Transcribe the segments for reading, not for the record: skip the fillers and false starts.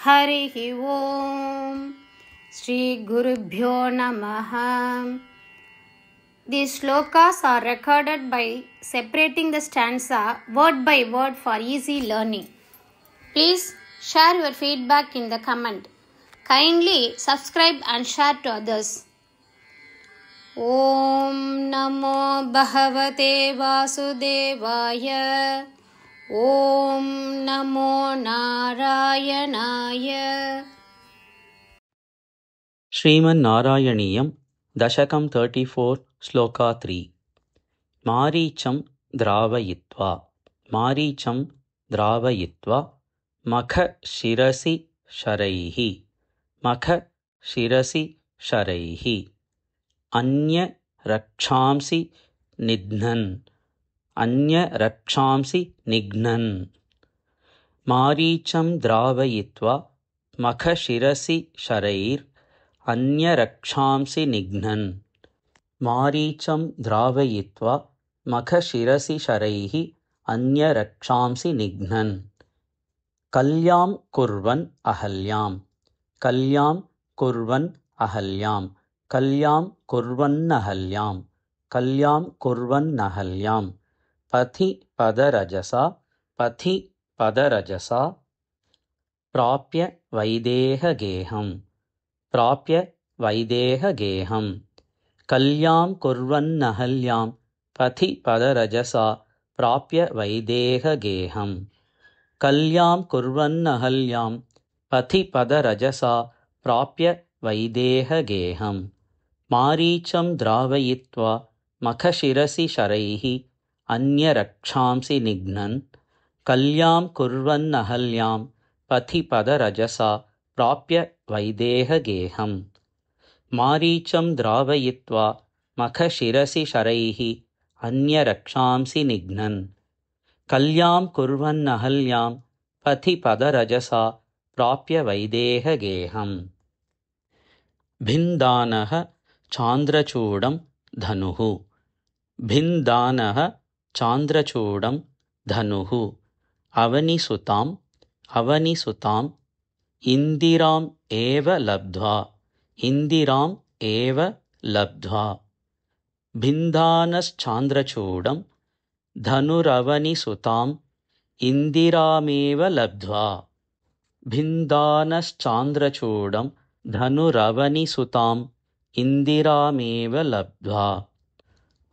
हरिः ओम श्री गुरुभ्यो नमः. These shlokas are recorded by separating the stanza word by word for easy learning. Please share your feedback in the comment. Kindly subscribe and share to others. Om Namo Bhagavate Vasudevaya. Om Namo Narayanaya. श्रीमन्नारायणीयं दशकं 34 श्लोका 3. मारीचं द्रावयित्वा मखशिरसि शरैः अन्यरक्षांसि निघ्नन् मारीचं द्रावयित्वा मखशिरसि शरैः अन्यरक्षांसि निघ्नन्. मारीचं द्रावयित्वा मखशिरसि शरैः अन्यरक्षांसि निघ्नन्. कल्यां कुर्वन् अहल्यां पथि पदरजसा प्राप्य वैदेहगेहम्. कल्यां कुर्वन्नहल्यां पथि पदरजसा प्राप्य वैदेहगेहम्. कल्यां कुर्वन्नहल्यां पथि पदरजसा प्राप्य वैदेहगेहम्. मारीचं द्रावयित्वा मखशिरसि शरैः अन्यरक्षांसि निघ्नन्. कल्यां कुर्वन्नहल्यां पथि पदरजसा प्राप्य वैदेहगेहम्. मारीचं द्रावयित्वा मखशिरसि शरैः अन्यरक्षांसि निघ्नन्. कल्यां कुर्वन्नहल्यां पथि पदरजसा प्राप्य वैदेहगेहम्. भिन्दानः चान्द्रचूडं धनुः अवनिसुताम् इन्दिराम् एव लब्ध्वा. भिन्दानश्चान्द्रचूडं धनुरवनिसुताम् इन्दिरामेव लब्ध्वा. भिन्दानश्चान्द्रचूडं धनुरवनिसुताम् इन्दिरामेव लब्ध्वा.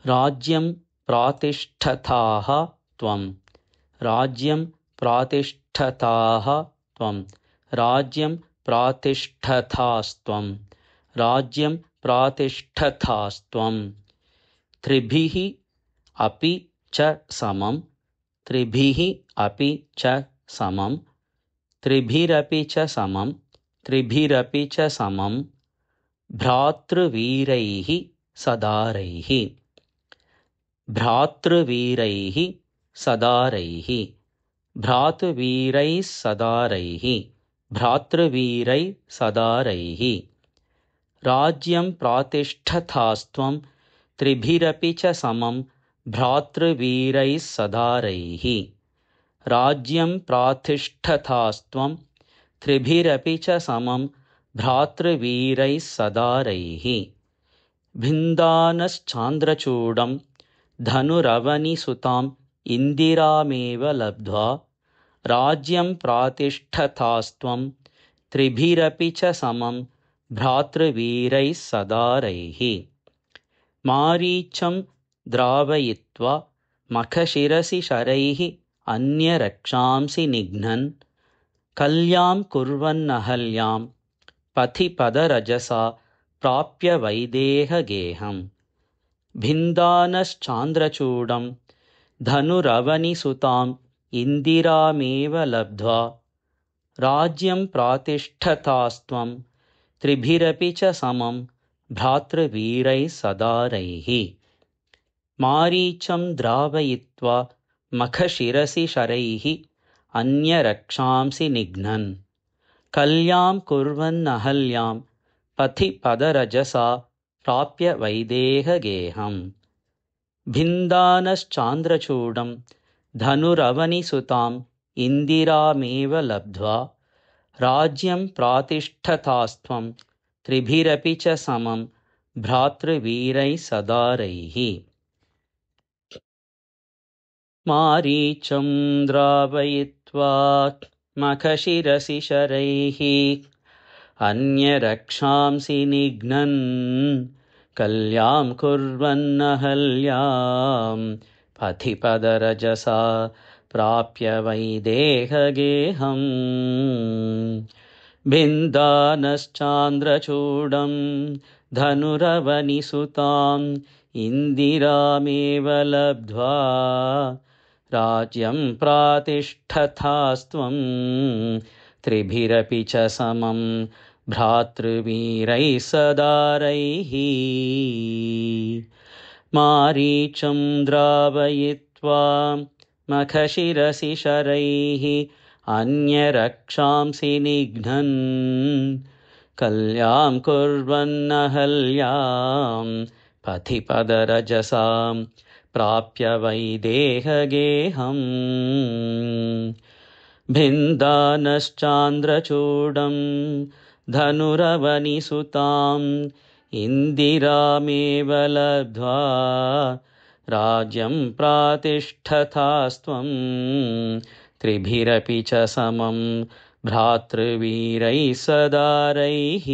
राज्यं प्रातिष्ठताः त्वं त्रिभिः अपि च समं भ्रातृवीरैः सदारैः. राज्यं प्रातिष्ठतास्त्वं त्रिभिरपि च समं भ्रातृवीरैः सदारैः. राज्यं प्रातिष्ठतास्त्वं त्रिभिरपि च समं भ्रातृवीरैः सदारैः. भिन्दानश्चान्द्रचूडं धनुरवनिसुताम् इन्दिरामेव लब्ध्वा. राज्यं प्रातिष्ठतास्त्वं त्रिभिरपि च समं भ्रातृवीरैः सदारैः. मारीचं द्रावयित्वा मखशिरसि शरैः अन्यरक्षांसि निघ्नन्. कल्यां कुर्वन्नहल्यां पथि पदरजसा प्राप्य वैदेहगेहम्. भिन्दानश्चान्द्रचूडं धनुरवनिसुताम् इन्दिरामेव लब्ध्वा. राज्यं प्रातिष्ठतास्त्वं त्रिभिरपि च समं भ्रातृवीरैः सदारैः. मारीचं द्रावयित्वा मखशिरसि शरैः अन्यरक्षांसि निघ्नन्. कल्यां कुर्वन्नहल्यां पथि पदरजसा प्राप्य वैदेहगेहम्. भिन्दानश्चान्द्रचूडं धनुरवनिसुताम् इन्दिरामेव लब्ध्वा. राज्यं प्रातिष्ठतास्त्वं त्रिभिरपि च समं भ्रातृवीरैः सदारैः। मारीचं द्रावयित्वा मखशिरसि शरैः अन्यरक्षांसि निघ्नन् कल्यां कुर्वन्नहल्यां पथिपदरजसा प्राप्य वैदेहगेहम्। भिन्दानश्चान्द्रचूडं धनुरवनिसुताम् इन्दिरामेव लब्ध्वा राज्यं प्रातिष्ठतास्त्वं त्रिभिरपि च समं भ्रातृवीरैः सदारैः। मारीचं द्रावयित्वा मखशिरसि शरैः अन्यरक्षांसि निघ्नन् कल्यां कुर्वन्नहल्यां पथिपदरजसां प्राप्य वैदेहगेहम्। भिन्दानश्चान्द्रचूडं धनुरवनिसुताम् इन्दिरामेव लब्ध्वा राज्यं प्रातिष्ठतास्त्वं त्रिभिरपि च समं भ्रातृवीरैः सदारैः।